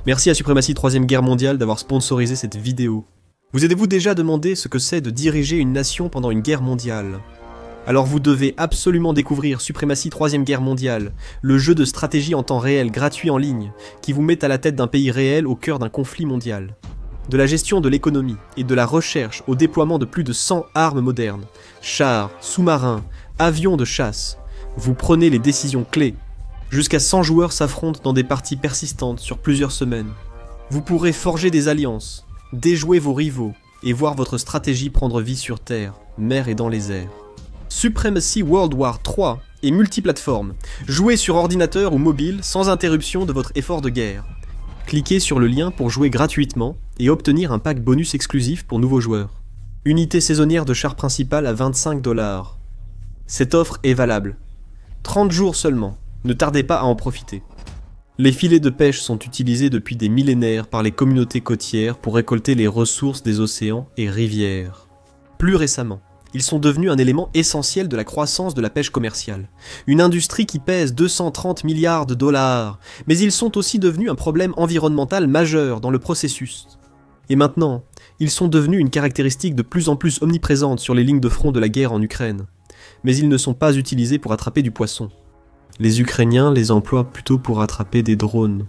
Merci à Suprématie 3ème Guerre mondiale d'avoir sponsorisé cette vidéo. Vous êtes-vous déjà demandé ce que c'est de diriger une nation pendant une guerre mondiale? Alors vous devez absolument découvrir Suprématie 3ème Guerre mondiale, le jeu de stratégie en temps réel gratuit en ligne, qui vous met à la tête d'un pays réel au cœur d'un conflit mondial. De la gestion de l'économie et de la recherche au déploiement de plus de 100 armes modernes, chars, sous-marins, avions de chasse, vous prenez les décisions clés. Jusqu'à 100 joueurs s'affrontent dans des parties persistantes sur plusieurs semaines. Vous pourrez forger des alliances, déjouer vos rivaux et voir votre stratégie prendre vie sur Terre, mer et dans les airs. Supremacy World War 3 est multiplateforme. Jouez sur ordinateur ou mobile sans interruption de votre effort de guerre. Cliquez sur le lien pour jouer gratuitement et obtenir un pack bonus exclusif pour nouveaux joueurs. Unité saisonnière de char principal à 25 $. Cette offre est valable 30 jours seulement, ne tardez pas à en profiter. Les filets de pêche sont utilisés depuis des millénaires par les communautés côtières pour récolter les ressources des océans et rivières. Plus récemment, ils sont devenus un élément essentiel de la croissance de la pêche commerciale. Une industrie qui pèse 230 milliards $, mais ils sont aussi devenus un problème environnemental majeur dans le processus. Et maintenant, ils sont devenus une caractéristique de plus en plus omniprésente sur les lignes de front de la guerre en Ukraine. Mais ils ne sont pas utilisés pour attraper du poisson. Les Ukrainiens les emploient plutôt pour attraper des drones.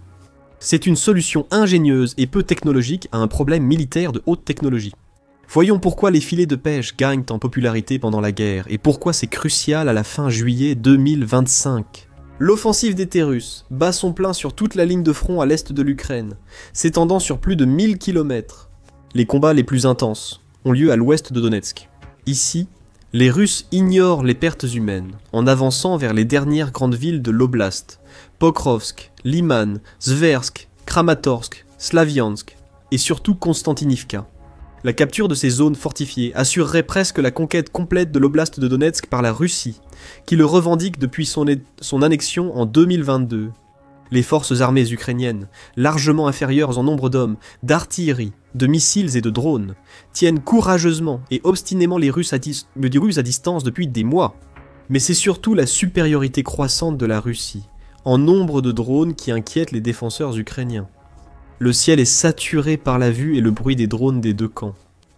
C'est une solution ingénieuse et peu technologique à un problème militaire de haute technologie. Voyons pourquoi les filets de pêche gagnent en popularité pendant la guerre et pourquoi c'est crucial à la fin juillet 2025. L'offensive d'été russe bat son plein sur toute la ligne de front à l'est de l'Ukraine, s'étendant sur plus de 1000 km. Les combats les plus intenses ont lieu à l'ouest de Donetsk. Ici, les Russes ignorent les pertes humaines en avançant vers les dernières grandes villes de l'oblast, Pokrovsk, Liman, Zversk, Kramatorsk, Slaviansk et surtout Konstantinivka. La capture de ces zones fortifiées assurerait presque la conquête complète de l'oblast de Donetsk par la Russie, qui le revendique depuis son annexion en 2022. Les forces armées ukrainiennes, largement inférieures en nombre d'hommes, d'artillerie, de missiles et de drones, tiennent courageusement et obstinément les Russes à distance depuis des mois. Mais c'est surtout la supériorité croissante de la Russie, en nombre de drones qui inquiète les défenseurs ukrainiens. Le ciel est saturé par la vue et le bruit des drones des deux camps.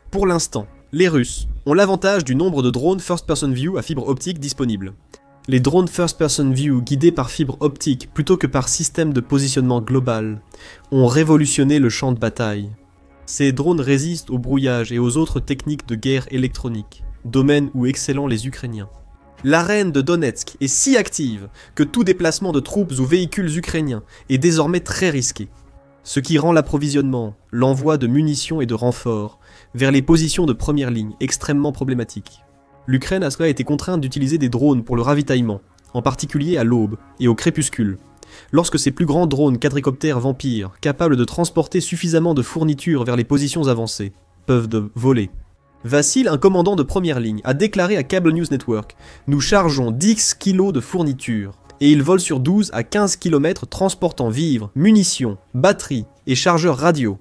Pour l'instant, les Russes ont l'avantage du nombre de drones First Person View à fibre optique disponibles. Les drones First Person View guidés par fibre optique plutôt que par système de positionnement global ont révolutionné le champ de bataille. Ces drones résistent au brouillage et aux autres techniques de guerre électronique, domaine où excellent les Ukrainiens. L'arène de Donetsk est si active que tout déplacement de troupes ou véhicules ukrainiens est désormais très risqué. Ce qui rend l'approvisionnement, l'envoi de munitions et de renforts vers les positions de première ligne extrêmement problématique. L'Ukraine a cela été contrainte d'utiliser des drones pour le ravitaillement, en particulier à l'aube et au crépuscule. Lorsque ces plus grands drones quadricoptères vampires, capables de transporter suffisamment de fournitures vers les positions avancées, peuvent voler. Vassil, un commandant de première ligne, a déclaré à Cable News Network « Nous chargeons 10 kilos de fournitures ». Et il vole sur 12 à 15 km transportant vivres, munitions, batteries et chargeurs radio.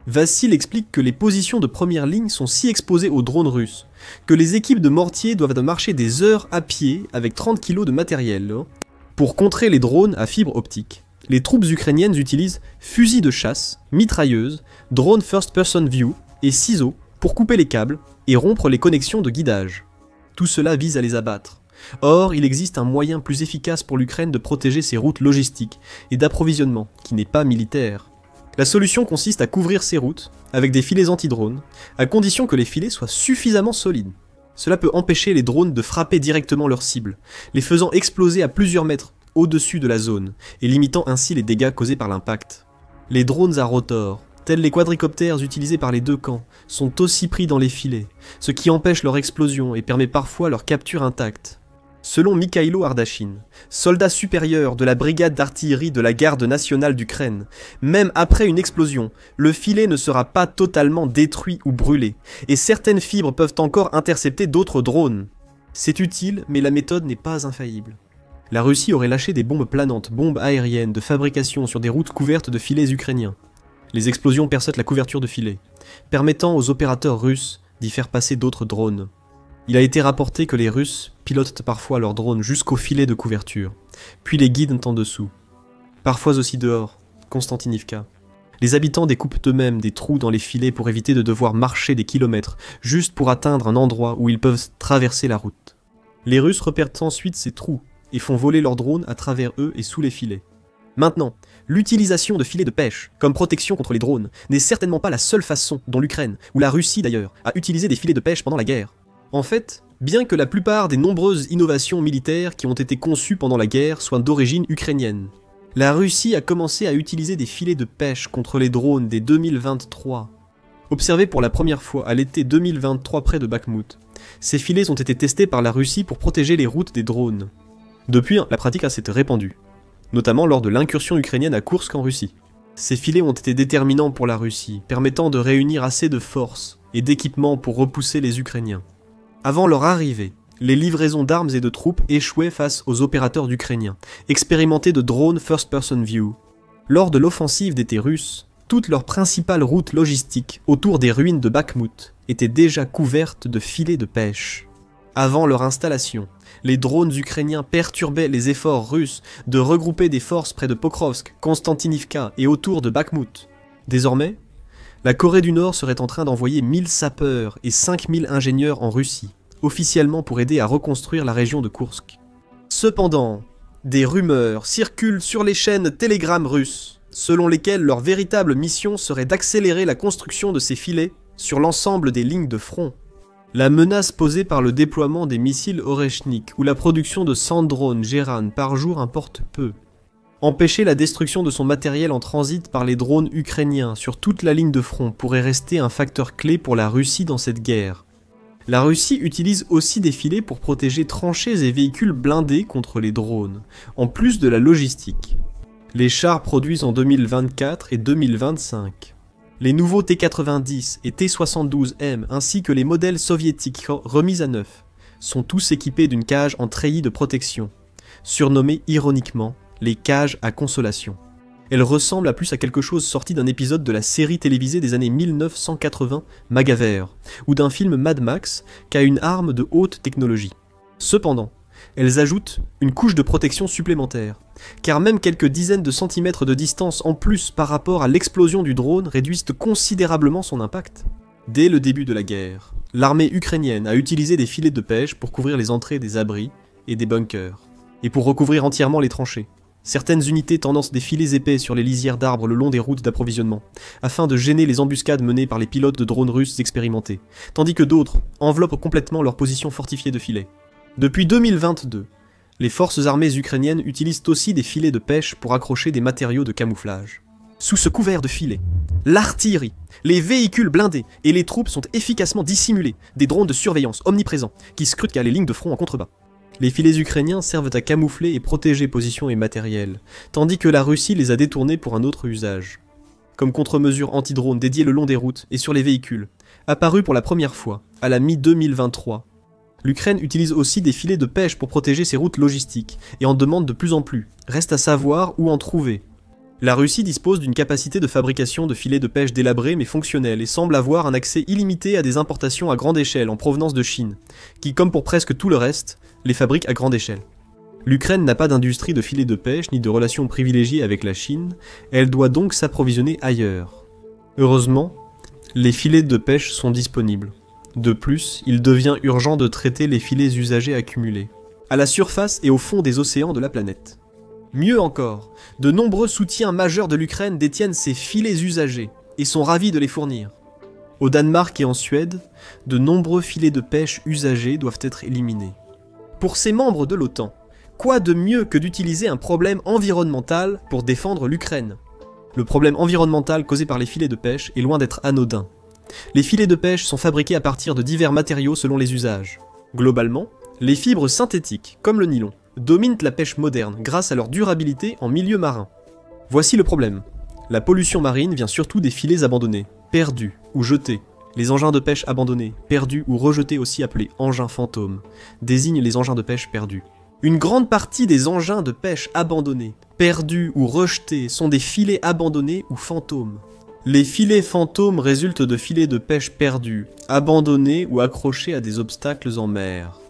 Vassil explique que les positions de première ligne sont si exposées aux drones russes que les équipes de mortiers doivent marcher des heures à pied avec 30 kg de matériel pour contrer les drones à fibre optique. Les troupes ukrainiennes utilisent fusils de chasse, mitrailleuses, drones first person view et ciseaux pour couper les câbles et rompre les connexions de guidage. Tout cela vise à les abattre. Or, il existe un moyen plus efficace pour l'Ukraine de protéger ses routes logistiques et d'approvisionnement, qui n'est pas militaire. La solution consiste à couvrir ces routes avec des filets anti-drones, à condition que les filets soient suffisamment solides. Cela peut empêcher les drones de frapper directement leurs cibles, les faisant exploser à plusieurs mètres au-dessus de la zone, et limitant ainsi les dégâts causés par l'impact. Les drones à rotor, tels les quadricoptères utilisés par les deux camps, sont aussi pris dans les filets, ce qui empêche leur explosion et permet parfois leur capture intacte. Selon Mikhailo Ardashin, soldat supérieur de la brigade d'artillerie de la garde nationale d'Ukraine, même après une explosion, le filet ne sera pas totalement détruit ou brûlé, et certaines fibres peuvent encore intercepter d'autres drones. C'est utile, mais la méthode n'est pas infaillible. La Russie aurait lâché des bombes planantes, bombes aériennes de fabrication sur des routes couvertes de filets ukrainiens. Les explosions perçoivent la couverture de filets, permettant aux opérateurs russes d'y faire passer d'autres drones. Il a été rapporté que les Russes pilotent parfois leurs drones jusqu'au filet de couverture, puis les guident en dessous. Parfois aussi dehors, Konstantinivka. Les habitants découpent eux-mêmes des trous dans les filets pour éviter de devoir marcher des kilomètres, juste pour atteindre un endroit où ils peuvent traverser la route. Les Russes repèrent ensuite ces trous et font voler leurs drones à travers eux et sous les filets. Maintenant, l'utilisation de filets de pêche comme protection contre les drones n'est certainement pas la seule façon dont l'Ukraine, ou la Russie d'ailleurs, a utilisé des filets de pêche pendant la guerre. En fait, bien que la plupart des nombreuses innovations militaires qui ont été conçues pendant la guerre soient d'origine ukrainienne, la Russie a commencé à utiliser des filets de pêche contre les drones dès 2023. Observés pour la première fois à l'été 2023 près de Bakhmout, ces filets ont été testés par la Russie pour protéger les routes des drones. Depuis, la pratique s'est répandue, notamment lors de l'incursion ukrainienne à Koursk en Russie. Ces filets ont été déterminants pour la Russie, permettant de réunir assez de forces et d'équipements pour repousser les Ukrainiens. Avant leur arrivée, les livraisons d'armes et de troupes échouaient face aux opérateurs ukrainiens, expérimentés de drones first-person view. Lors de l'offensive d'été russe, toutes leurs principales routes logistiques autour des ruines de Bakhmout étaient déjà couvertes de filets de pêche. Avant leur installation, les drones ukrainiens perturbaient les efforts russes de regrouper des forces près de Pokrovsk, Konstantinivka et autour de Bakhmout. Désormais, la Corée du Nord serait en train d'envoyer 1000 sapeurs et 5000 ingénieurs en Russie, officiellement pour aider à reconstruire la région de Koursk. Cependant, des rumeurs circulent sur les chaînes Telegram russes, selon lesquelles leur véritable mission serait d'accélérer la construction de ces filets sur l'ensemble des lignes de front. La menace posée par le déploiement des missiles Oreshnik ou la production de 100 drones Geran par jour importe peu. Empêcher la destruction de son matériel en transit par les drones ukrainiens sur toute la ligne de front pourrait rester un facteur clé pour la Russie dans cette guerre. La Russie utilise aussi des filets pour protéger tranchées et véhicules blindés contre les drones, en plus de la logistique. Les chars produits en 2024 et 2025. Les nouveaux T-90 et T-72M ainsi que les modèles soviétiques remis à neuf sont tous équipés d'une cage en treillis de protection, surnommée ironiquement les cages à consolation. Elle ressemble à plus à quelque chose sorti d'un épisode de la série télévisée des années 1980 MacGyver, ou d'un film Mad Max qu'à une arme de haute technologie. Cependant, elles ajoutent une couche de protection supplémentaire, car même quelques dizaines de centimètres de distance en plus par rapport à l'explosion du drone réduisent considérablement son impact. Dès le début de la guerre, l'armée ukrainienne a utilisé des filets de pêche pour couvrir les entrées des abris et des bunkers, et pour recouvrir entièrement les tranchées. Certaines unités tendancent des filets épais sur les lisières d'arbres le long des routes d'approvisionnement, afin de gêner les embuscades menées par les pilotes de drones russes expérimentés, tandis que d'autres enveloppent complètement leur position fortifiée de filets. Depuis 2022, les forces armées ukrainiennes utilisent aussi des filets de pêche pour accrocher des matériaux de camouflage. Sous ce couvert de filets, l'artillerie, les véhicules blindés et les troupes sont efficacement dissimulés des drones de surveillance omniprésents qui scrutent les lignes de front en contrebas. Les filets ukrainiens servent à camoufler et protéger positions et matériel, tandis que la Russie les a détournés pour un autre usage. Comme contre-mesure anti-drone dédiée le long des routes et sur les véhicules, apparue pour la première fois à la mi-2023, l'Ukraine utilise aussi des filets de pêche pour protéger ses routes logistiques, et en demande de plus en plus. Reste à savoir où en trouver. La Russie dispose d'une capacité de fabrication de filets de pêche délabrés mais fonctionnels et semble avoir un accès illimité à des importations à grande échelle en provenance de Chine, qui, comme pour presque tout le reste, les fabrique à grande échelle. L'Ukraine n'a pas d'industrie de filets de pêche ni de relations privilégiées avec la Chine, elle doit donc s'approvisionner ailleurs. Heureusement, les filets de pêche sont disponibles. De plus, il devient urgent de traiter les filets usagés accumulés, à la surface et au fond des océans de la planète. Mieux encore, de nombreux soutiens majeurs de l'Ukraine détiennent ces filets usagés et sont ravis de les fournir. Au Danemark et en Suède, de nombreux filets de pêche usagés doivent être éliminés. Pour ces membres de l'OTAN, quoi de mieux que d'utiliser un problème environnemental pour défendre l'Ukraine ? Le problème environnemental causé par les filets de pêche est loin d'être anodin. Les filets de pêche sont fabriqués à partir de divers matériaux selon les usages. Globalement, les fibres synthétiques, comme le nylon, dominent la pêche moderne grâce à leur durabilité en milieu marin. Voici le problème. La pollution marine vient surtout des filets abandonnés, perdus ou jetés. Les engins de pêche abandonnés, perdus ou rejetés aussi appelés engins fantômes, désignent les engins de pêche perdus. Une grande partie des engins de pêche abandonnés, perdus ou rejetés sont des filets abandonnés ou fantômes. Les filets fantômes résultent de filets de pêche perdus, abandonnés ou accrochés à des obstacles en mer.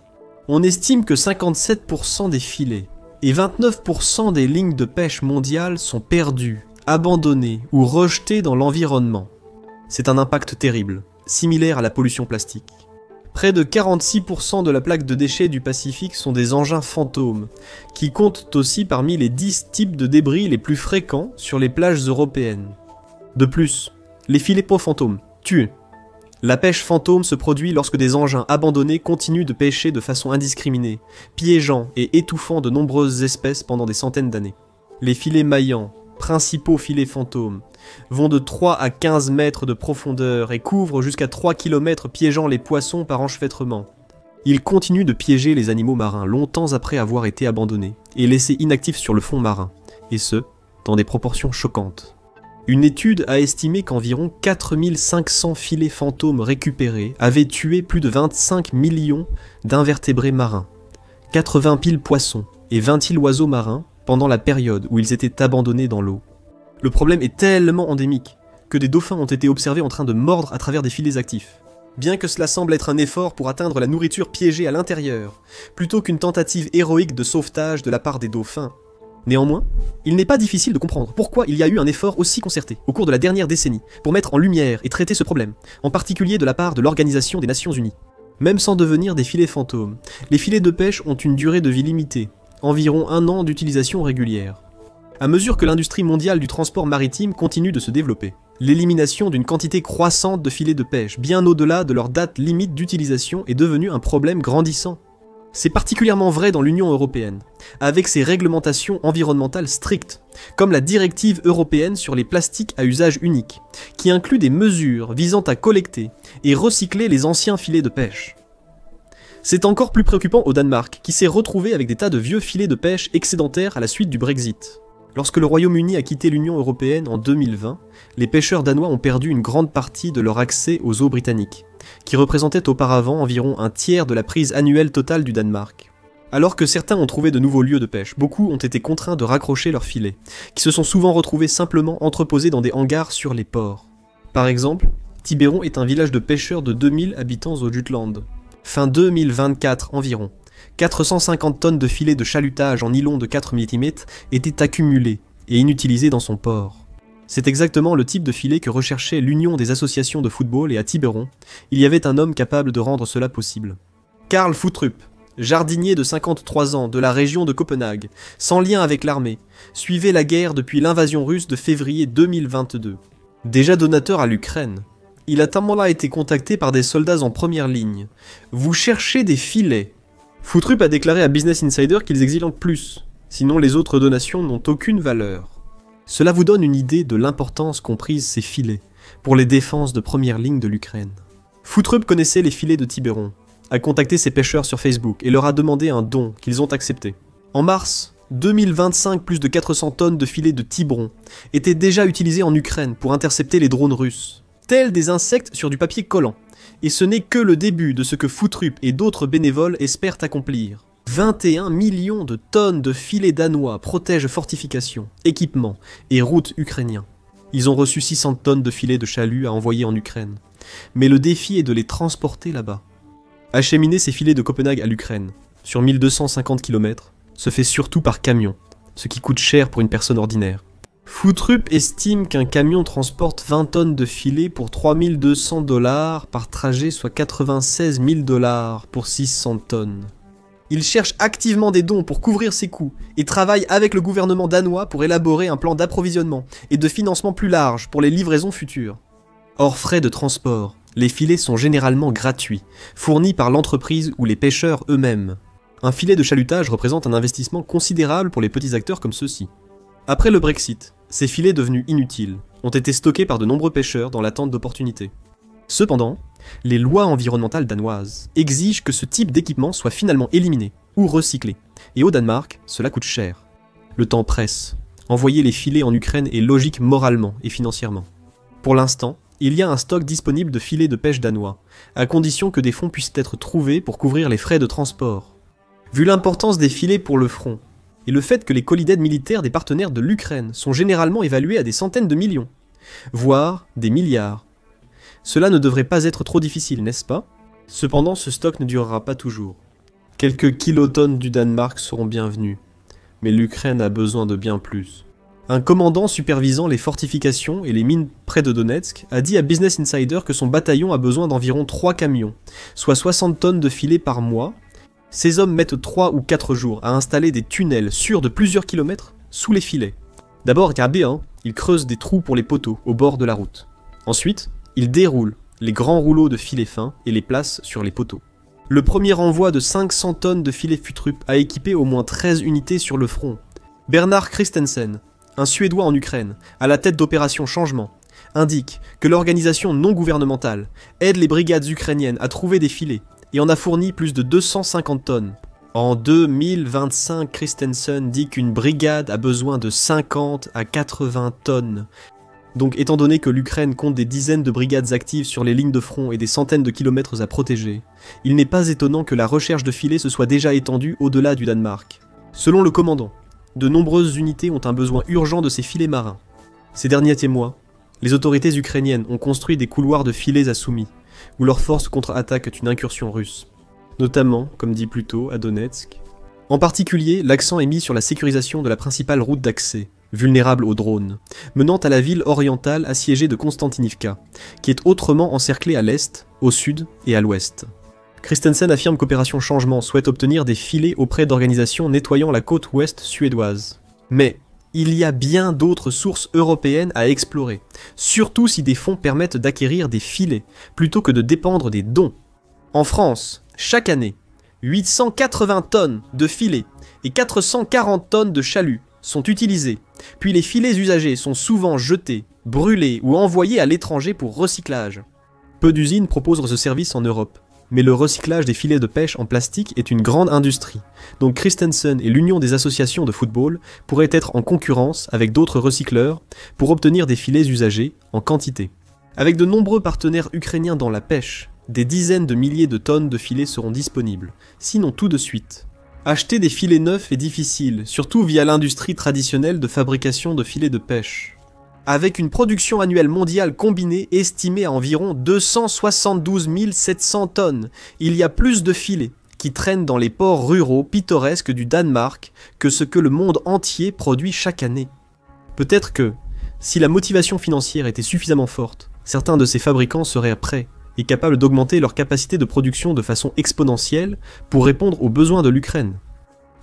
On estime que 57% des filets et 29% des lignes de pêche mondiales sont perdues, abandonnés ou rejetés dans l'environnement. C'est un impact terrible, similaire à la pollution plastique. Près de 46% de la plaque de déchets du Pacifique sont des engins fantômes, qui comptent aussi parmi les 10 types de débris les plus fréquents sur les plages européennes. De plus, les filets peaux fantômes tuent. La pêche fantôme se produit lorsque des engins abandonnés continuent de pêcher de façon indiscriminée, piégeant et étouffant de nombreuses espèces pendant des centaines d'années. Les filets maillants, principaux filets fantômes, vont de 3 à 15 mètres de profondeur et couvrent jusqu'à 3 km piégeant les poissons par enchevêtrement. Ils continuent de piéger les animaux marins longtemps après avoir été abandonnés et laissés inactifs sur le fond marin, et ce, dans des proportions choquantes. Une étude a estimé qu'environ 4500 filets fantômes récupérés avaient tué plus de 25 millions d'invertébrés marins, 80 000 poissons et 20 000 oiseaux marins pendant la période où ils étaient abandonnés dans l'eau. Le problème est tellement endémique que des dauphins ont été observés en train de mordre à travers des filets actifs. Bien que cela semble être un effort pour atteindre la nourriture piégée à l'intérieur, plutôt qu'une tentative héroïque de sauvetage de la part des dauphins, néanmoins, il n'est pas difficile de comprendre pourquoi il y a eu un effort aussi concerté au cours de la dernière décennie pour mettre en lumière et traiter ce problème, en particulier de la part de l'Organisation des Nations Unies. Même sans devenir des filets fantômes, les filets de pêche ont une durée de vie limitée, environ 1 an d'utilisation régulière. À mesure que l'industrie mondiale du transport maritime continue de se développer, l'élimination d'une quantité croissante de filets de pêche, bien au-delà de leur date limite d'utilisation, est devenue un problème grandissant. C'est particulièrement vrai dans l'Union européenne, avec ses réglementations environnementales strictes, comme la directive européenne sur les plastiques à usage unique, qui inclut des mesures visant à collecter et recycler les anciens filets de pêche. C'est encore plus préoccupant au Danemark, qui s'est retrouvé avec des tas de vieux filets de pêche excédentaires à la suite du Brexit. Lorsque le Royaume-Uni a quitté l'Union européenne en 2020, les pêcheurs danois ont perdu une grande partie de leur accès aux eaux britanniques, qui représentaient auparavant environ un tiers de la prise annuelle totale du Danemark. Alors que certains ont trouvé de nouveaux lieux de pêche, beaucoup ont été contraints de raccrocher leurs filets, qui se sont souvent retrouvés simplement entreposés dans des hangars sur les ports. Par exemple, Tiberon est un village de pêcheurs de 2000 habitants au Jutland. Fin 2024 environ, 450 tonnes de filets de chalutage en nylon de 4 mm étaient accumulés et inutilisés dans son port. C'est exactement le type de filet que recherchait l'Union des associations de football, et à Tiberon, il y avait un homme capable de rendre cela possible. Karl Futtrup, jardinier de 53 ans de la région de Copenhague, sans lien avec l'armée, suivait la guerre depuis l'invasion russe de février 2022. Déjà donateur à l'Ukraine, il a tellement été contacté par des soldats en première ligne. Vous cherchez des filets. Futtrup a déclaré à Business Insider qu'ils exigent plus, sinon les autres donations n'ont aucune valeur. Cela vous donne une idée de l'importance qu'ont prise ces filets pour les défenses de première ligne de l'Ukraine. Futtrup connaissait les filets de Tiberon, a contacté ses pêcheurs sur Facebook et leur a demandé un don qu'ils ont accepté. En mars 2025, plus de 400 tonnes de filets de Tiberon étaient déjà utilisés en Ukraine pour intercepter les drones russes, tels des insectes sur du papier collant. Et ce n'est que le début de ce que Futtrup et d'autres bénévoles espèrent accomplir. 21 millions de tonnes de filets danois protègent fortifications, équipements et routes ukrainiens. Ils ont reçu 600 tonnes de filets de chalut à envoyer en Ukraine. Mais le défi est de les transporter là-bas. Acheminer ces filets de Copenhague à l'Ukraine, sur 1250 km, se fait surtout par camion, ce qui coûte cher pour une personne ordinaire. Futtrup estime qu'un camion transporte 20 tonnes de filets pour 3200 $ par trajet, soit 96 000 $ pour 600 tonnes. Il cherche activement des dons pour couvrir ses coûts et travaille avec le gouvernement danois pour élaborer un plan d'approvisionnement et de financement plus large pour les livraisons futures. Hors frais de transport, les filets sont généralement gratuits, fournis par l'entreprise ou les pêcheurs eux-mêmes. Un filet de chalutage représente un investissement considérable pour les petits acteurs comme ceux-ci. Après le Brexit, ces filets devenus inutiles ont été stockés par de nombreux pêcheurs dans l'attente d'opportunités. Cependant, les lois environnementales danoises exigent que ce type d'équipement soit finalement éliminé ou recyclé, et au Danemark, cela coûte cher. Le temps presse. Envoyer les filets en Ukraine est logique moralement et financièrement. Pour l'instant, il y a un stock disponible de filets de pêche danois, à condition que des fonds puissent être trouvés pour couvrir les frais de transport. Vu l'importance des filets pour le front, et le fait que les colis d'aide militaire des partenaires de l'Ukraine sont généralement évalués à des centaines de millions, voire des milliards. Cela ne devrait pas être trop difficile, n'est-ce pas? Cependant, ce stock ne durera pas toujours. Quelques kilotonnes du Danemark seront bienvenues, mais l'Ukraine a besoin de bien plus. Un commandant supervisant les fortifications et les mines près de Donetsk a dit à Business Insider que son bataillon a besoin d'environ 3 camions, soit 60 tonnes de filets par mois. Ces hommes mettent 3 ou 4 jours à installer des tunnels sûrs de plusieurs kilomètres sous les filets. D'abord, regardez, ils creusent des trous pour les poteaux au bord de la route. Ensuite, ils déroulent les grands rouleaux de filets fins et les placent sur les poteaux. Le premier envoi de 500 tonnes de filets Futrup a équipé au moins 13 unités sur le front. Bernard Christensen, un Suédois en Ukraine, à la tête d'opération Changement, indique que l'organisation non gouvernementale aide les brigades ukrainiennes à trouver des filets et en a fourni plus de 250 tonnes. En 2025, Christensen dit qu'une brigade a besoin de 50 à 80 tonnes. Donc étant donné que l'Ukraine compte des dizaines de brigades actives sur les lignes de front et des centaines de kilomètres à protéger, il n'est pas étonnant que la recherche de filets se soit déjà étendue au-delà du Danemark. Selon le commandant, de nombreuses unités ont un besoin urgent de ces filets marins. Ces derniers mois, les autorités ukrainiennes ont construit des couloirs de filets à Soumy, où leurs forces contre-attaquent une incursion russe, notamment, comme dit plus tôt, à Donetsk. En particulier, l'accent est mis sur la sécurisation de la principale route d'accès, vulnérable aux drones, menant à la ville orientale assiégée de Konstantinivka, qui est autrement encerclée à l'est, au sud et à l'ouest. Christensen affirme qu'Opération Changement souhaite obtenir des filets auprès d'organisations nettoyant la côte ouest suédoise. Mais il y a bien d'autres sources européennes à explorer, surtout si des fonds permettent d'acquérir des filets, plutôt que de dépendre des dons. En France, chaque année, 880 tonnes de filets et 440 tonnes de chaluts sont utilisés, puis les filets usagés sont souvent jetés, brûlés ou envoyés à l'étranger pour recyclage. Peu d'usines proposent ce service en Europe, mais le recyclage des filets de pêche en plastique est une grande industrie, donc Christensen et l'Union des associations de football pourraient être en concurrence avec d'autres recycleurs pour obtenir des filets usagés en quantité. Avec de nombreux partenaires ukrainiens dans la pêche, des dizaines de milliers de tonnes de filets seront disponibles, sinon tout de suite. Acheter des filets neufs est difficile, surtout via l'industrie traditionnelle de fabrication de filets de pêche. Avec une production annuelle mondiale combinée estimée à environ 272 700 tonnes, il y a plus de filets qui traînent dans les ports ruraux pittoresques du Danemark que ce que le monde entier produit chaque année. Peut-être que, si la motivation financière était suffisamment forte, certains de ces fabricants seraient prêts et capables d'augmenter leur capacité de production de façon exponentielle pour répondre aux besoins de l'Ukraine.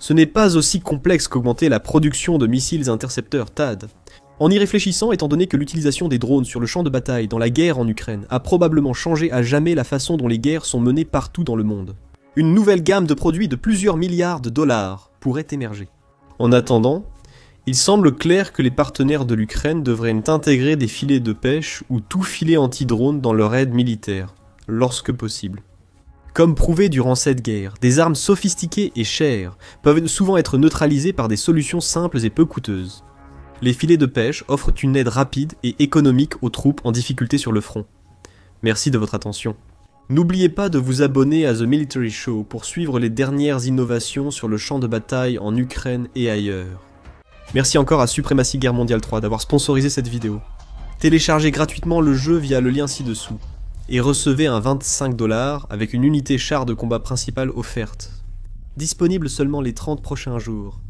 Ce n'est pas aussi complexe qu'augmenter la production de missiles intercepteurs THAAD. En y réfléchissant, étant donné que l'utilisation des drones sur le champ de bataille dans la guerre en Ukraine a probablement changé à jamais la façon dont les guerres sont menées partout dans le monde. Une nouvelle gamme de produits de plusieurs milliards de dollars pourrait émerger. En attendant, il semble clair que les partenaires de l'Ukraine devraient intégrer des filets de pêche ou tout filet anti-drone dans leur aide militaire, lorsque possible. Comme prouvé durant cette guerre, des armes sophistiquées et chères peuvent souvent être neutralisées par des solutions simples et peu coûteuses. Les filets de pêche offrent une aide rapide et économique aux troupes en difficulté sur le front. Merci de votre attention. N'oubliez pas de vous abonner à The Military Show pour suivre les dernières innovations sur le champ de bataille en Ukraine et ailleurs. Merci encore à Supremacy Guerre Mondiale 3 d'avoir sponsorisé cette vidéo. Téléchargez gratuitement le jeu via le lien ci-dessous et recevez un 25 $ avec une unité char de combat principale offerte. Disponible seulement les 30 prochains jours.